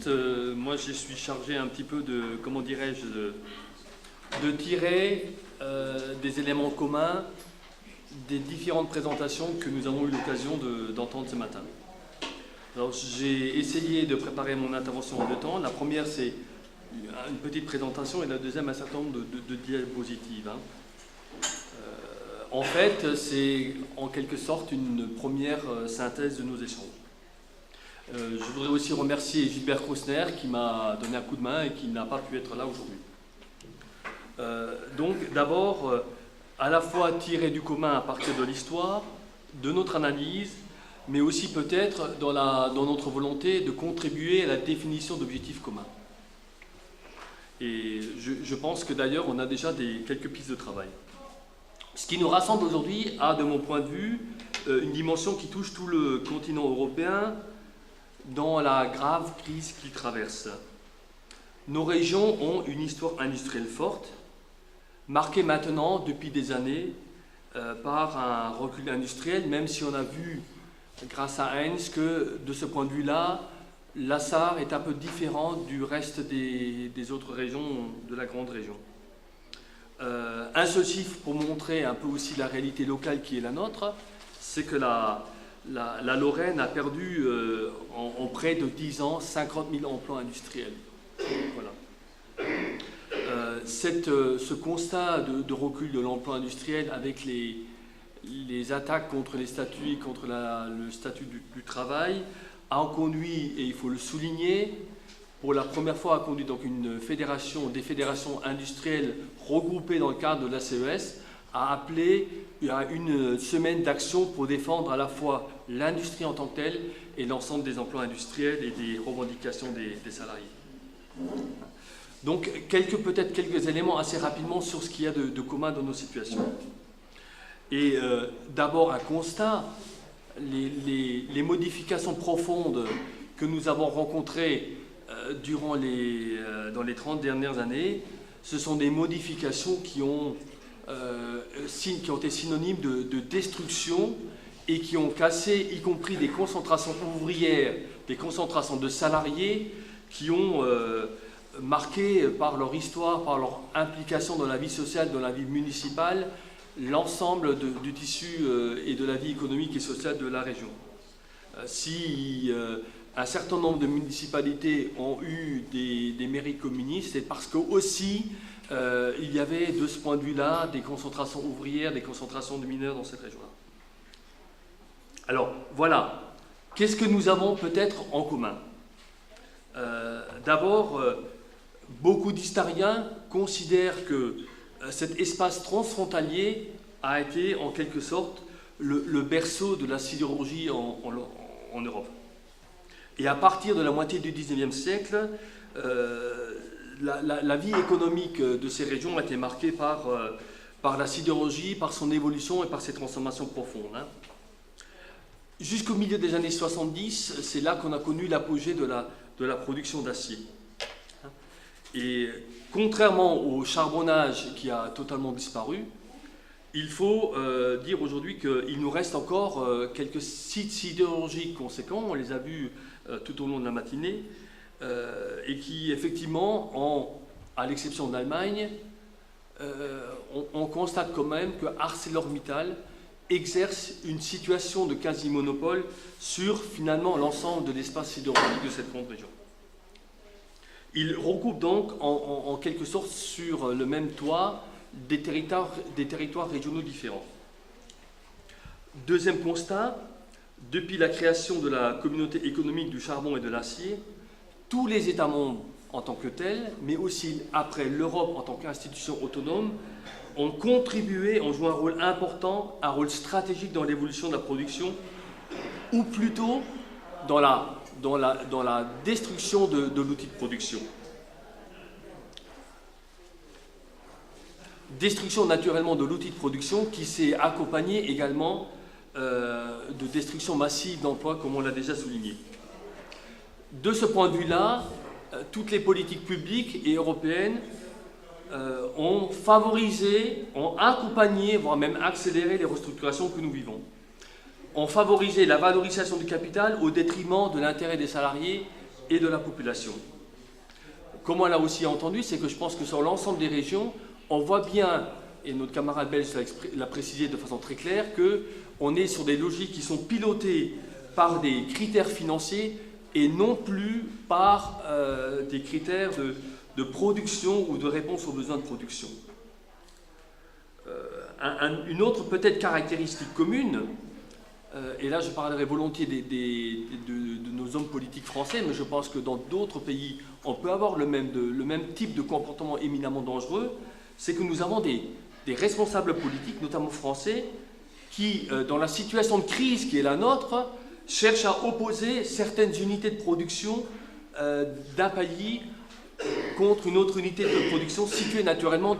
suite, moi je suis chargé un petit peu de, comment dirais-je, de tirer des éléments communs des différentes présentations que nous avons eu l'occasion d'entendre ce matin. Alors j'ai essayé de préparer mon intervention en deux temps. La première c'est une petite présentation et la deuxième un certain nombre de diapositives. En fait, c'est en quelque sorte une première synthèse de nos échanges. Je voudrais aussi remercier Gilbert Kostner qui m'a donné un coup de main et qui n'a pas pu être là aujourd'hui. Donc d'abord, à la fois tirer du commun à partir de l'histoire, de notre analyse, mais aussi peut-être dans notre volonté de contribuer à la définition d'objectifs communs. Et je pense que d'ailleurs on a déjà quelques pistes de travail. Ce qui nous rassemble aujourd'hui a, de mon point de vue, une dimension qui touche tout le continent européen dans la grave crise qu'il traverse. Nos régions ont une histoire industrielle forte, marquée maintenant depuis des années par un recul industriel, même si on a vu, grâce à Heinz, que de ce point de vue-là, la Sarre est un peu différente du reste des autres régions de la grande région. Un seul chiffre pour montrer un peu aussi la réalité locale qui est la nôtre, c'est que la Lorraine a perdu en près de 10 ans 50 000 emplois industriels. Voilà. Ce constat de recul de l'emploi industriel avec les attaques contre les statuts et contre le statut du travail a conduit, et il faut le souligner, pour la première fois a conduit donc des fédérations industrielles regroupées dans le cadre de l'ACES à appeler à une semaine d'action pour défendre à la fois l'industrie en tant que telle et l'ensemble des emplois industriels et des revendications des salariés. Donc peut-être quelques éléments assez rapidement sur ce qu'il y a de commun dans nos situations. Et d'abord un constat, les modifications profondes que nous avons rencontrées dans les 30 dernières années, ce sont des modifications qui ont été synonymes de destruction et qui ont cassé, y compris des concentrations ouvrières, des concentrations de salariés qui ont marqué par leur histoire, par leur implication dans la vie sociale, dans la vie municipale, l'ensemble du tissu et de la vie économique et sociale de la région. Si un certain nombre de municipalités ont eu des mairies communistes, c'est parce que aussi il y avait de ce point de vue-là des concentrations ouvrières, des concentrations de mineurs dans cette région-là. Alors voilà, qu'est-ce que nous avons peut-être en commun? D'abord, beaucoup d'historiens considèrent que cet espace transfrontalier a été en quelque sorte le berceau de la sidérurgie en Europe. Et à partir de la moitié du XIXe siècle, la vie économique de ces régions a été marquée par la sidérurgie, par son évolution et par ses transformations profondes. Jusqu'au milieu des années 70, c'est là qu'on a connu l'apogée de la production d'acier. Et contrairement au charbonnage qui a totalement disparu, il faut dire aujourd'hui qu'il nous reste encore quelques sites sidérurgiques conséquents, on les a vus tout au long de la matinée, et qui effectivement, à l'exception d'Allemagne, on constate quand même que ArcelorMittal exerce une situation de quasi-monopole sur finalement l'ensemble de l'espace sidérurgique de cette grande région. Il recoupe donc en quelque sorte sur le même toit des territoires régionaux différents. Deuxième constat, depuis la création de la communauté économique du charbon et de l'acier, tous les États membres en tant que tels, mais aussi après l'Europe en tant qu'institution autonome, ont contribué, ont joué un rôle important, un rôle stratégique dans l'évolution de la production, ou plutôt dans la destruction de l'outil de production. Destruction naturellement de l'outil de production qui s'est accompagnée également de destruction massive d'emplois, comme on l'a déjà souligné. De ce point de vue-là, toutes les politiques publiques et européennes ont favorisé, ont accompagné, voire même accéléré les restructurations que nous vivons. Ont favorisé la valorisation du capital au détriment de l'intérêt des salariés et de la population. Comme on l'a aussi entendu, c'est que je pense que sur l'ensemble des régions, on voit bien, et notre camarade belge l'a précisé de façon très claire, qu'on est sur des logiques qui sont pilotées par des critères financiers et non plus par des critères de production ou de réponse aux besoins de production. Une autre peut-être caractéristique commune, et là je parlerai volontiers de nos hommes politiques français, mais je pense que dans d'autres pays on peut avoir le même type de comportement éminemment dangereux, c'est que nous avons des responsables politiques, notamment français, qui, dans la situation de crise qui est la nôtre, cherchent à opposer certaines unités de production d'un pays contre une autre unité de production située naturellement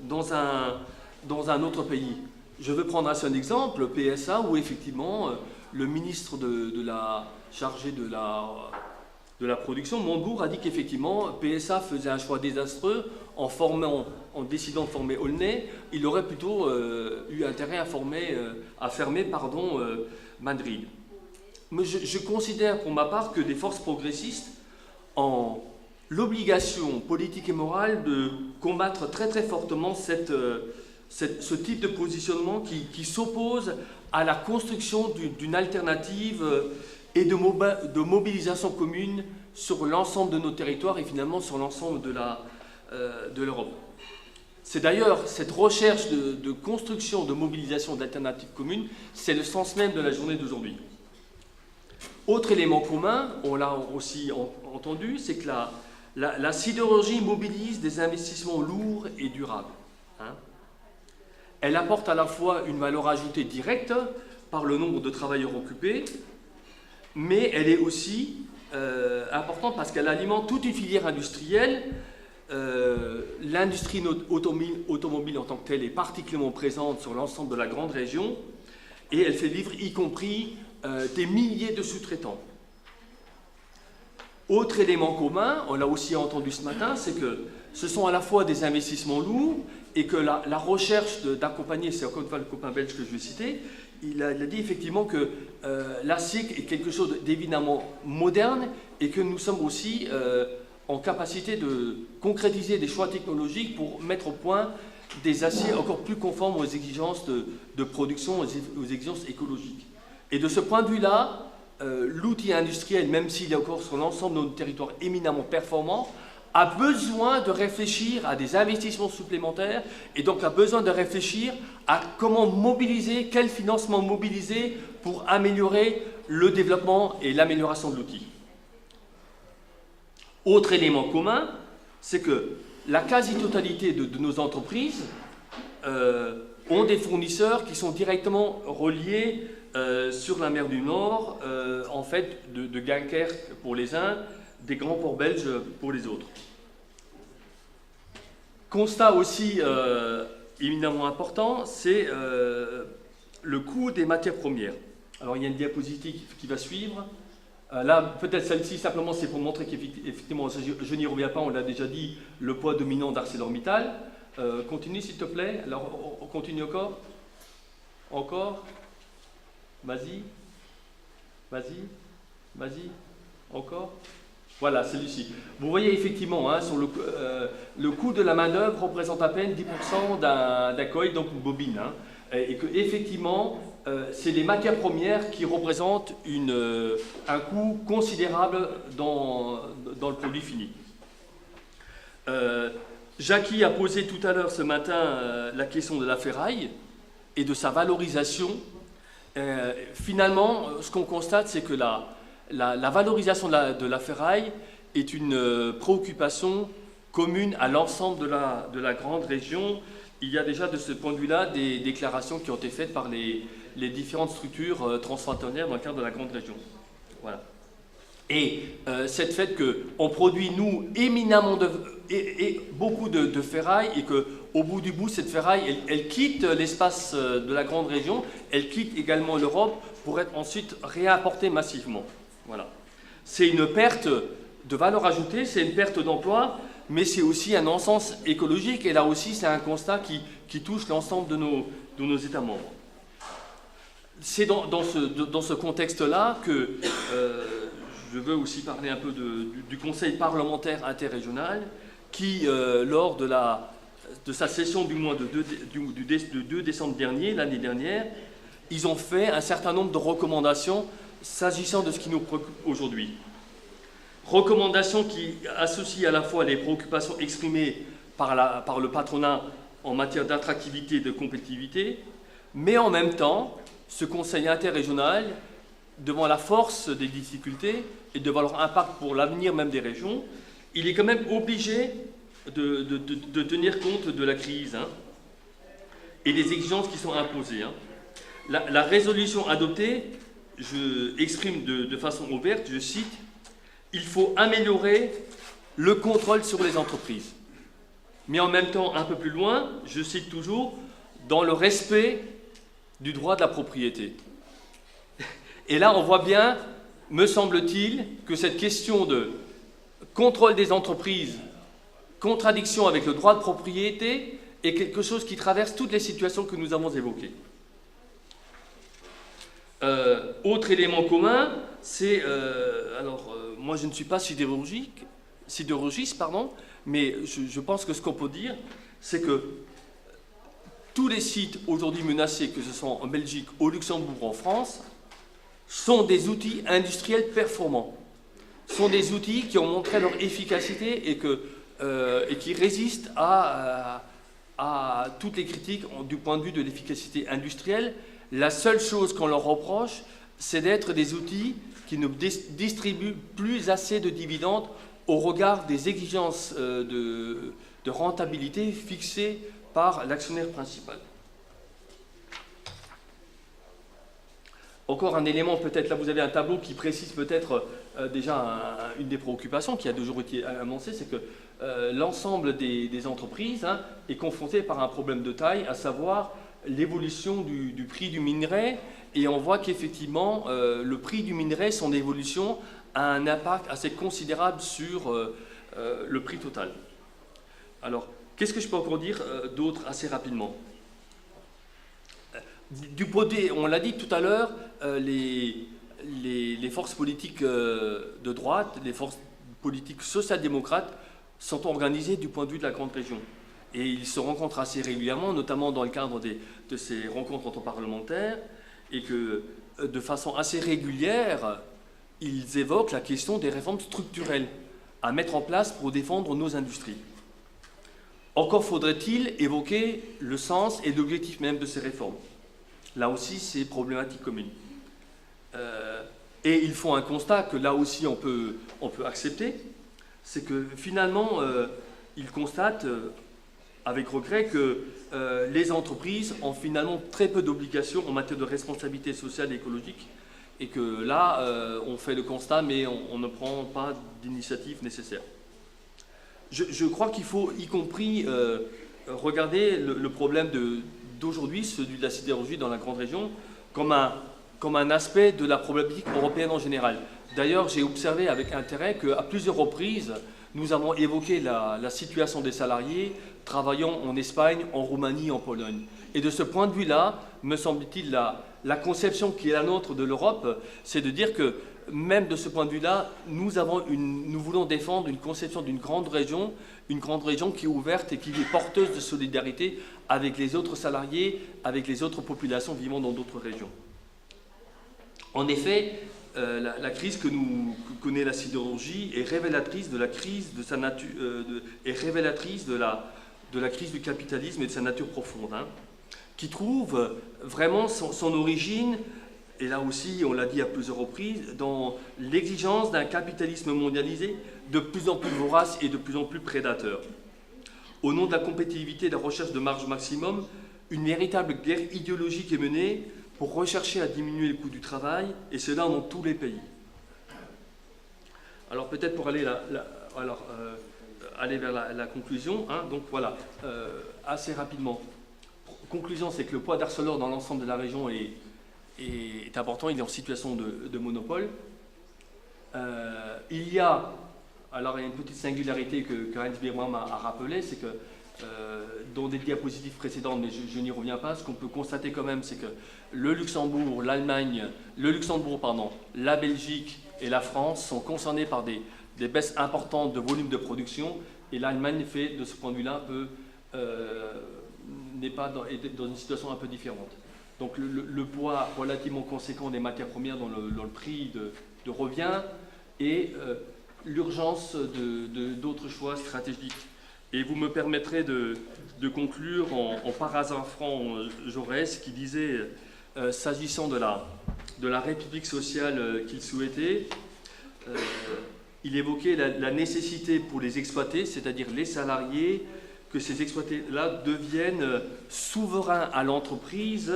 dans un autre pays. Je veux prendre un exemple, PSA, où effectivement le ministre chargé de la production, Montebourg, a dit qu'effectivement PSA faisait un choix désastreux en décidant de former Aulnay. Il aurait plutôt eu intérêt à fermer Madrid. Mais je considère pour ma part que des forces progressistes ont l'obligation politique et morale de combattre très très fortement ce type de positionnement qui s'oppose à la construction d'une alternative et de mobilisation commune sur l'ensemble de nos territoires et finalement sur l'ensemble de l'Europe. C'est d'ailleurs cette recherche de construction, de mobilisation d'alternatives communes, c'est le sens même de la journée d'aujourd'hui. Autre élément commun, on l'a aussi entendu, c'est que la sidérurgie mobilise des investissements lourds et durables. Elle apporte à la fois une valeur ajoutée directe par le nombre de travailleurs occupés, mais elle est aussi importante parce qu'elle alimente toute une filière industrielle. L'industrie automobile en tant que telle est particulièrement présente sur l'ensemble de la grande région et elle fait vivre y compris des milliers de sous-traitants. Autre élément commun, on l'a aussi entendu ce matin, c'est que ce sont à la fois des investissements lourds et que la recherche d'accompagner, c'est encore une fois le copain belge que je vais citer, il a dit effectivement que la SIC est quelque chose d'évidemment moderne et que nous sommes aussi en capacité de concrétiser des choix technologiques pour mettre au point des aciers encore plus conformes aux exigences de production, aux exigences écologiques. Et de ce point de vue-là, l'outil industriel, même s'il est encore sur l'ensemble de notre territoire éminemment performant, a besoin de réfléchir à des investissements supplémentaires et donc a besoin de réfléchir à comment mobiliser, quel financement mobiliser pour améliorer le développement et l'amélioration de l'outil. Autre élément commun, c'est que la quasi-totalité de nos entreprises ont des fournisseurs qui sont directement reliés sur la mer du Nord, en fait de Dunkerque pour les uns, des grands ports belges pour les autres. Constat aussi éminemment important, c'est le coût des matières premières. Alors il y a une diapositive qui va suivre. Là, peut-être celle-ci, simplement, c'est pour montrer qu'effectivement, je n'y reviens pas, on l'a déjà dit, le poids dominant d'ArcelorMittal. Continue, s'il te plaît. Alors, on continue encore. Encore. Vas-y. Vas-y. Vas-y. Encore. Voilà, celui-ci. Vous voyez effectivement, hein, sur le coût de la main-d'œuvre représente à peine 10% d'un coil, donc une bobine. Hein, et que effectivement, c'est les matières premières qui représentent un coût considérable dans le produit fini. Jackie a posé tout à l'heure ce matin la question de la ferraille et de sa valorisation. Finalement, ce qu'on constate, c'est que la valorisation de la ferraille est une préoccupation commune à l'ensemble de la grande région. Il y a déjà de ce point de vue-là des déclarations qui ont été faites par les différentes structures transfrontalières dans le cadre de la grande région. Voilà. Et cette fait qu'on produit, nous, éminemment beaucoup de ferraille et qu'au bout du bout, cette ferraille, elle quitte l'espace de la grande région, elle quitte également l'Europe pour être ensuite réimportée massivement. Voilà. C'est une perte de valeur ajoutée, c'est une perte d'emploi, mais c'est aussi un non-sens écologique et là aussi, c'est un constat qui touche l'ensemble de nos États membres. C'est dans ce contexte-là que je je veux aussi parler un peu du Conseil parlementaire interrégional qui, lors de sa session du mois de 2 décembre dernier, l'année dernière, ils ont fait un certain nombre de recommandations s'agissant de ce qui nous préoccupe aujourd'hui. Recommandations qui associent à la fois les préoccupations exprimées par le patronat en matière d'attractivité et de compétitivité, mais en même temps, ce Conseil interrégional, devant la force des difficultés et devant leur impact pour l'avenir même des régions, il est quand même obligé de tenir compte de la crise et des exigences qui sont imposées. La résolution adoptée, je exprime de façon ouverte, je cite, « Il faut améliorer le contrôle sur les entreprises ». Mais en même temps, un peu plus loin, je cite toujours, « dans le respect du droit de la propriété ». Et là, on voit bien, me semble-t-il, que cette question de contrôle des entreprises, contradiction avec le droit de propriété, est quelque chose qui traverse toutes les situations que nous avons évoquées. Autre élément commun, c'est... moi, je ne suis pas sidérurgiste, mais je pense que ce qu'on peut dire, c'est que tous les sites aujourd'hui menacés, que ce soit en Belgique, au Luxembourg ou en France, sont des outils industriels performants, sont des outils qui ont montré leur efficacité et qui résistent à toutes les critiques du point de vue de l'efficacité industrielle. La seule chose qu'on leur reproche, c'est d'être des outils qui ne distribuent plus assez de dividendes au regard des exigences de rentabilité fixées par l'actionnaire principal. Encore un élément, peut-être, là vous avez un tableau qui précise peut-être déjà une des préoccupations qui a toujours été annoncée, c'est que l'ensemble des entreprises est confronté par un problème de taille, à savoir l'évolution du prix du minerai, et on voit qu'effectivement le prix du minerai, son évolution, a un impact assez considérable sur le prix total. Alors, qu'est-ce que je peux encore dire d'autre assez rapidement ? Du côté, on l'a dit tout à l'heure, les forces politiques de droite, les forces politiques social-démocrates sont organisées du point de vue de la grande région. Et ils se rencontrent assez régulièrement, notamment dans le cadre de ces rencontres entre parlementaires, et que de façon assez régulière, ils évoquent la question des réformes structurelles à mettre en place pour défendre nos industries. Encore faudrait-il évoquer le sens et l'objectif même de ces réformes. Là aussi, c'est problématique commune. Et ils font un constat que là aussi on peut accepter, c'est que finalement, ils constatent avec regret que les entreprises ont finalement très peu d'obligations en matière de responsabilité sociale et écologique, et que là, on fait le constat, mais on ne prend pas d'initiative nécessaire. Je crois qu'il faut, y compris, regarder le problème d'aujourd'hui, celui de la sidérurgie dans la grande région, comme un aspect de la problématique européenne en général. D'ailleurs, j'ai observé avec intérêt qu'à plusieurs reprises, nous avons évoqué la situation des salariés travaillant en Espagne, en Roumanie, en Pologne. Et de ce point de vue-là, me semble-t-il, la conception qui est la nôtre de l'Europe, c'est de dire que même de ce point de vue-là, nous voulons défendre une conception d'une grande région qui est ouverte et qui est porteuse de solidarité avec les autres salariés, avec les autres populations vivant dans d'autres régions. En effet, la crise que connaît la sidérurgie est révélatrice de la crise de sa nature, est révélatrice de la crise du capitalisme et de sa nature profonde, qui trouve vraiment son origine, et là aussi, on l'a dit à plusieurs reprises, dans l'exigence d'un capitalisme mondialisé de plus en plus vorace et de plus en plus prédateur. Au nom de la compétitivité et de la recherche de marge maximum, une véritable guerre idéologique est menée pour rechercher à diminuer le coût du travail, et cela dans tous les pays. Alors peut-être pour aller, aller vers la conclusion, donc voilà, assez rapidement. Conclusion, c'est que le poids d'Arcelor dans l'ensemble de la région est important, il est en situation de monopole. Il y a une petite singularité que Heinz Birnbaum a rappelé, c'est que dans des diapositives précédentes, mais je n'y reviens pas, ce qu'on peut constater quand même, c'est que le Luxembourg, la Belgique et la France sont concernés par des baisses importantes de volume de production, et l'Allemagne fait, de ce point de vue-là, est dans une situation un peu différente. Donc le poids relativement conséquent des matières premières dans le prix de revient et l'urgence d'autres choix stratégiques. Et vous me permettrez de conclure en paraphrasant Jaurès qui disait, s'agissant de la République sociale qu'il souhaitait, il évoquait la nécessité pour les exploités, c'est-à-dire les salariés, que ces exploités-là deviennent souverains à l'entreprise,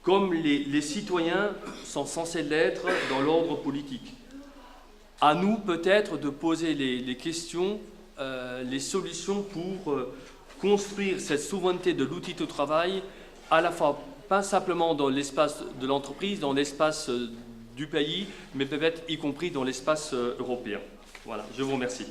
comme les citoyens sont censés l'être dans l'ordre politique. À nous peut-être de poser les questions, les solutions pour construire cette souveraineté de l'outil de travail, à la fois pas simplement dans l'espace de l'entreprise, dans l'espace du pays, mais peut-être y compris dans l'espace européen. Voilà, je vous remercie.